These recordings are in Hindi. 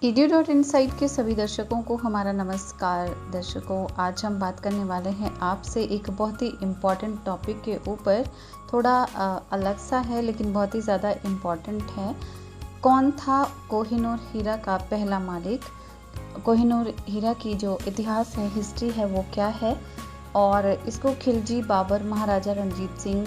edu.insight के सभी दर्शकों को हमारा नमस्कार। दर्शकों, आज हम बात करने वाले हैं आपसे एक बहुत ही इम्पॉर्टेंट टॉपिक के ऊपर। थोड़ा अलग सा है लेकिन बहुत ही ज़्यादा इम्पॉर्टेंट है। कौन था कोहिनूर हीरा का पहला मालिक? कोहिनूर हीरा की जो इतिहास है, हिस्ट्री है, वो क्या है और इसको खिलजी बाबर महाराजा रणजीत सिंह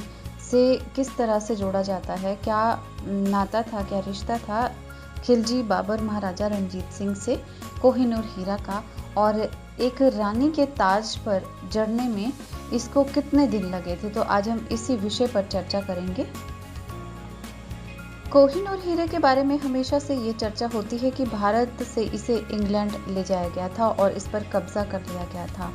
से किस तरह से जोड़ा जाता है? क्या नाता था, क्या रिश्ता था खिलजी बाबर महाराजा रणजीत सिंह से कोहिनूर हीरा का, और एक रानी के ताज पर जड़ने में इसको कितने दिन लगे थे? तो आज हम इसी विषय पर चर्चा करेंगे। कोहिनूर हीरे के बारे में हमेशा से ये चर्चा होती है कि भारत से इसे इंग्लैंड ले जाया गया था और इस पर कब्जा कर लिया गया था,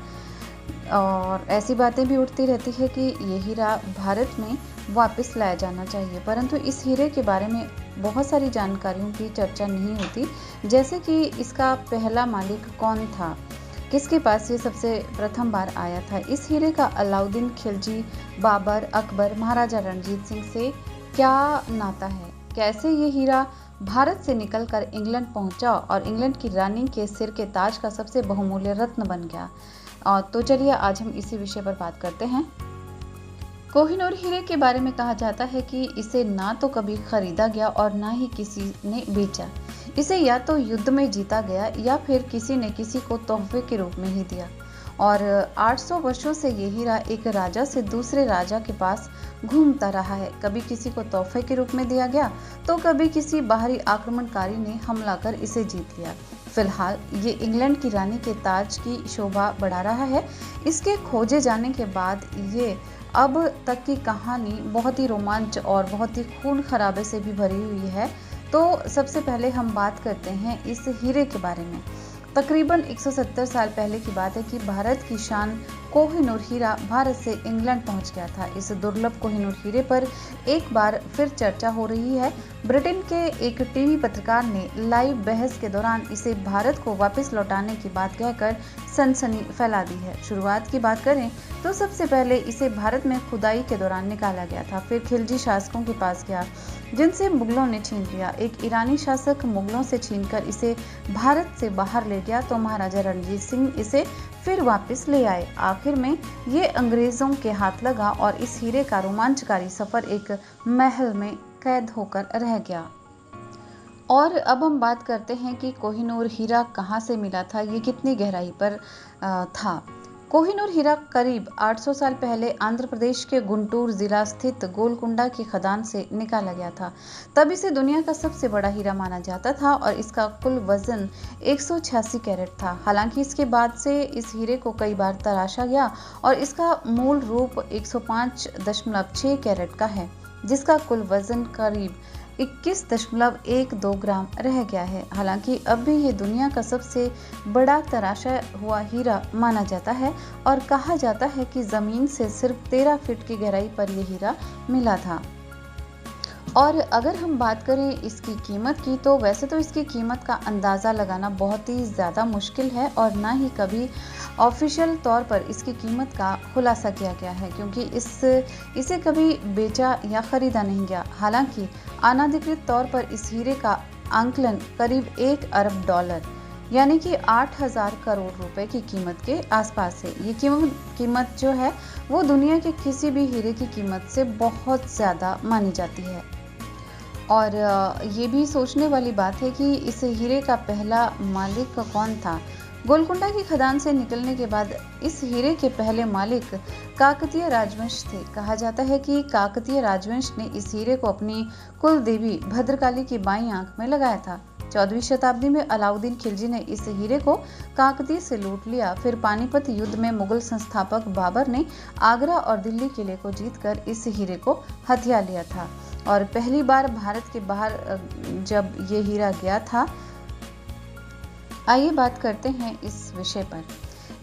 और ऐसी बातें भी उठती रहती है कि ये हीरा भारत में वापस लाया जाना चाहिए। परंतु इस हीरे के बारे में बहुत सारी जानकारियों की चर्चा नहीं होती, जैसे कि इसका पहला मालिक कौन था, किसके पास ये सबसे प्रथम बार आया था। इस हीरे का अलाउद्दीन खिलजी बाबर अकबर महाराजा रणजीत सिंह से क्या नाता है? कैसे ये हीरा भारत से निकलकर इंग्लैंड पहुंचा और इंग्लैंड की रानी के सिर के ताज का सबसे बहुमूल्य रत्न बन गया? तो चलिए आज हम इसी विषय पर बात करते हैं। कोहिनूर हीरे के बारे में कहा जाता है कि इसे ना तो कभी खरीदा गया और ना ही किसी ने बेचा। इसे या तो युद्ध में जीता गया या फिर किसी ने किसी को तोहफे के रूप में ही दिया, और 800 वर्षों से ये हीरा एक राजा से दूसरे राजा के पास घूमता रहा है। कभी किसी को तोहफे के रूप में दिया गया तो कभी किसी बाहरी आक्रमणकारी ने हमला कर इसे जीत लिया। फिलहाल ये इंग्लैंड की रानी के ताज की शोभा बढ़ा रहा है। इसके खोजे जाने के बाद ये अब तक की कहानी बहुत ही रोमांच और बहुत ही खून खराबे से भी भरी हुई है। तो सबसे पहले हम बात करते हैं इस हीरे के बारे में। तकरीबन 170 साल पहले की बात है कि भारत की शान कोहिनूर हीरा भारत से इंग्लैंड पहुंच गया था। इस दुर्लभ कोहिनूर हीरे पर एक बार फिर चर्चा हो रही है। ब्रिटेन के एक टीवी पत्रकार ने लाइव बहस के दौरान इसे भारत को वापस लौटाने की बात कहकर सनसनी फैला दी है। शुरुआत की बात करें तो सबसे पहले इसे भारत में खुदाई के दौरान निकाला गया था, फिर खिलजी शासकों के पास गया जिनसे मुगलों ने छीन लिया। एक ईरानी शासक मुगलों से छीनकर इसे भारत से बाहर ले गया तो महाराजा रणजीत सिंह इसे फिर वापस ले आए। आखिर में ये अंग्रेजों के हाथ लगा और इस हीरे का रोमांचकारी सफर एक महल में कैद होकर रह गया। और अब हम बात करते हैं कि कोहिनूर हीरा कहाँ से मिला था, ये कितनी गहराई पर था। कोहिनूर हीरा करीब 800 साल पहले आंध्र प्रदेश के गुंटूर जिला स्थित गोलकुंडा की खदान से निकाला गया था। तब इसे दुनिया का सबसे बड़ा हीरा माना जाता था और इसका कुल वजन 186 कैरेट था। हालांकि इसके बाद से इस हीरे को कई बार तराशा गया और इसका मूल रूप 105.6 कैरेट का है, जिसका कुल वजन करीब 21.12 ग्राम रह गया है। हालांकि अब भी ये दुनिया का सबसे बड़ा तराशा हुआ हीरा माना जाता है और कहा जाता है कि जमीन से सिर्फ 13 फीट की गहराई पर यह हीरा मिला था। और अगर हम बात करें इसकी कीमत की, तो वैसे तो इसकी कीमत का अंदाज़ा लगाना बहुत ही ज़्यादा मुश्किल है और ना ही कभी ऑफिशियल तौर पर इसकी कीमत का खुलासा किया गया है, क्योंकि इसे कभी बेचा या ख़रीदा नहीं गया। हालांकि अनाधिकृत तौर पर इस हीरे का आंकलन करीब 1 अरब डॉलर यानी कि 8,000 करोड़ रुपए की कीमत के आसपास है। ये कीमत जो है वो दुनिया के किसी भी हीरे की कीमत से बहुत ज़्यादा मानी जाती है। और ये भी सोचने वाली बात है कि इस हीरे का पहला मालिक कौन था। गोलकुंडा की खदान से निकलने के बाद इस हीरे के पहले मालिक काकतीय राजवंश थे। कहा जाता है कि काकतीय राजवंश ने इस हीरे को अपनी कुल देवी भद्रकाली की बाईं आंख में लगाया था। 14वीं शताब्दी में अलाउद्दीन खिलजी ने इस हीरे को काकतीय से लूट लिया। फिर पानीपत युद्ध में मुगल संस्थापक बाबर ने आगरा और दिल्ली किले को जीतकर इस हीरे को हथिया लिया था। और पहली बार भारत के बाहर जब ये हीरा गया था, आइए बात करते हैं इस विषय पर।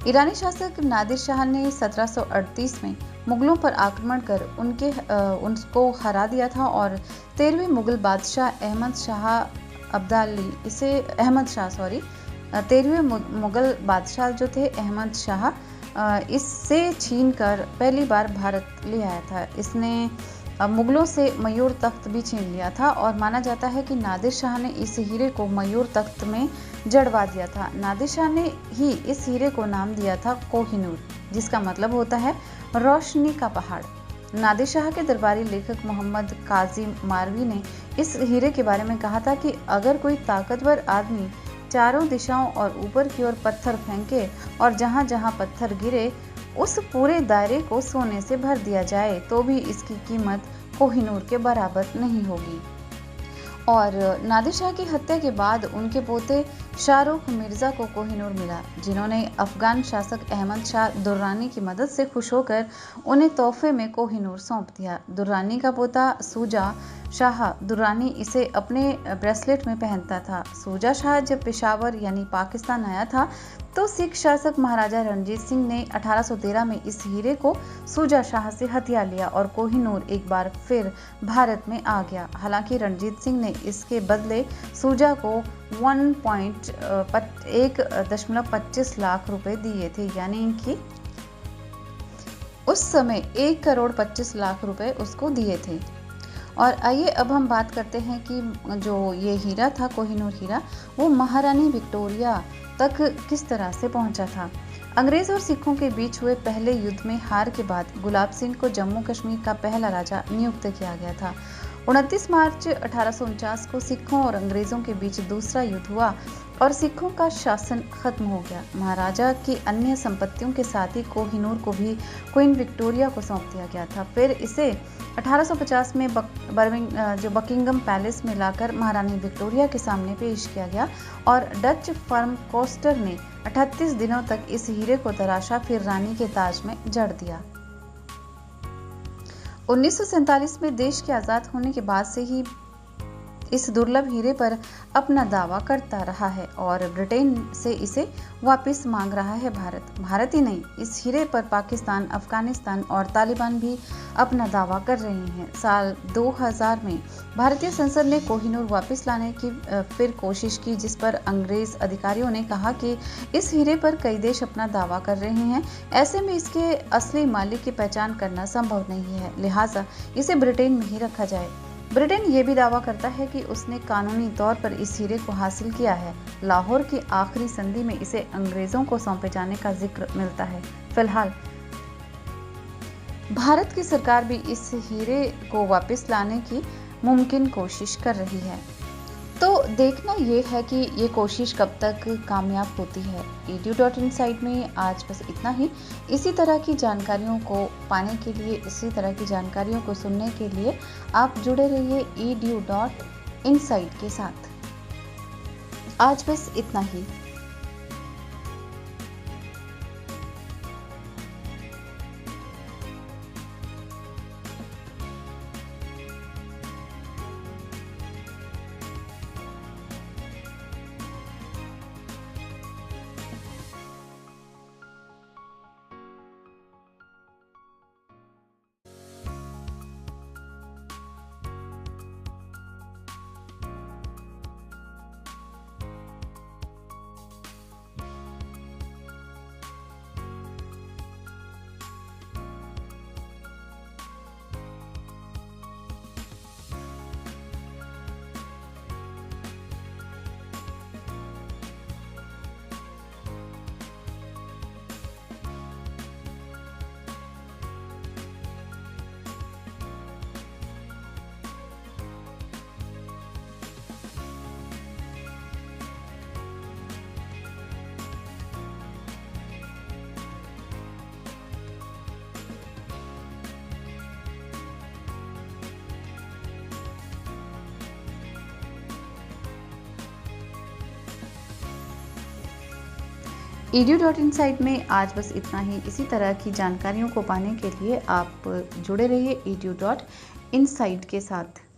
ईरानी शासक नादिर शाह ने 1738 में मुगलों पर आक्रमण कर उनको हरा दिया था और 13वें मुगल बादशाह 13वें मुगल बादशाह जो थे अहमद शाह, इससे छीन कर पहली बार भारत ले आया था। इसने मुगलों से मयूर तख्त भी छीन लिया था और माना जाता है कि नादिर शाह ने इस हीरे को मयूर तख्त में जड़वा दिया था। नादिर शाह ने ही इस हीरे को नाम दिया था कोहिनूर, जिसका मतलब होता है रोशनी का पहाड़। नादिर शाह के दरबारी लेखक मोहम्मद काजिम मारवी ने इस हीरे के बारे में कहा था कि अगर कोई ताकतवर आदमी चारों दिशाओं और ऊपर की ओर पत्थर फेंके और जहां जहां पत्थर गिरे उस पूरे दायरे को सोने से भर दिया जाए तो भी इसकी कीमत कोहिनूर के बराबर नहीं होगी। और नादिर शाह की हत्या के बाद उनके पोते शाहरुख मिर्जा को कोहिनूर मिला, जिन्होंने अफगान शासक अहमद शाह दुर्रानी की मदद से खुश होकर उन्हें तोहफे में कोहिनूर सौंप दिया। दुर्रानी का पोता सूजा शाह दुर्रानी इसे अपने ब्रेसलेट में पहनता था। सूजा शाह जब पेशावर यानी पाकिस्तान आया था तो सिख शासक महाराजा रणजीत सिंह ने 1813 में इस हीरे को सूजा शाह से हथिया लिया और कोहिनूर एक बार फिर भारत में आ गया। हालांकि रणजीत सिंह ने इसके बदले सूजा को 1.25 लाख रुपए दिए थे, यानी कि उस समय 1,25,00,000 रुपए उसको दिए थे। और आइए अब हम बात करते हैं कि जो ये हीरा था, कोहिनूर हीरा, वो महारानी विक्टोरिया तक किस तरह से पहुंचा था। अंग्रेज और सिखों के बीच हुए पहले युद्ध में हार के बाद गुलाब सिंह को जम्मू कश्मीर का पहला राजा नियुक्त किया गया था। 29 मार्च 1849 को सिखों और अंग्रेजों के बीच दूसरा युद्ध हुआ और सिखों का शासन खत्म हो गया। महाराजा की अन्य संपत्तियों के साथ ही कोहिनूर को भी क्वीन विक्टोरिया को सौंप दिया गया था। फिर इसे 1850 में बकिंगम पैलेस में लाकर महारानी विक्टोरिया के सामने पेश किया गया और डच फर्म कोस्टर ने 38 दिनों तक इस हीरे को तराशा, फिर रानी के ताज में जड़ दिया। 1947 में देश के आज़ाद होने के बाद से ही इस दुर्लभ हीरे पर अपना दावा करता रहा है और ब्रिटेन से इसे वापस मांग रहा है भारत ही नहीं, इस हीरे पर पाकिस्तान, अफगानिस्तान और तालिबान भी अपना दावा कर रहे हैं। साल 2000 में भारतीय संसद ने कोहिनूर वापस लाने की फिर कोशिश की, जिस पर अंग्रेज अधिकारियों ने कहा कि इस हीरे पर कई देश अपना दावा कर रहे हैं, ऐसे में इसके असली मालिक की पहचान करना संभव नहीं है, लिहाजा इसे ब्रिटेन में ही रखा जाए। ब्रिटेन ये भी दावा करता है कि उसने कानूनी तौर पर इस हीरे को हासिल किया है। लाहौर की आखिरी संधि में इसे अंग्रेजों को सौंपे जाने का जिक्र मिलता है। फिलहाल भारत की सरकार भी इस हीरे को वापस लाने की मुमकिन कोशिश कर रही है। तो देखना ये है कि ये कोशिश कब तक कामयाब होती है। edu.in साइट में आज बस इतना ही। इसी तरह की जानकारियों को पाने के लिए, इसी तरह की जानकारियों को सुनने के लिए आप जुड़े रहिए edu.in साइट के साथ। आज बस इतना ही। edu.in साइट में आज बस इतना ही। इसी तरह की जानकारियों को पाने के लिए आप जुड़े रहिए edu.in साइट के साथ।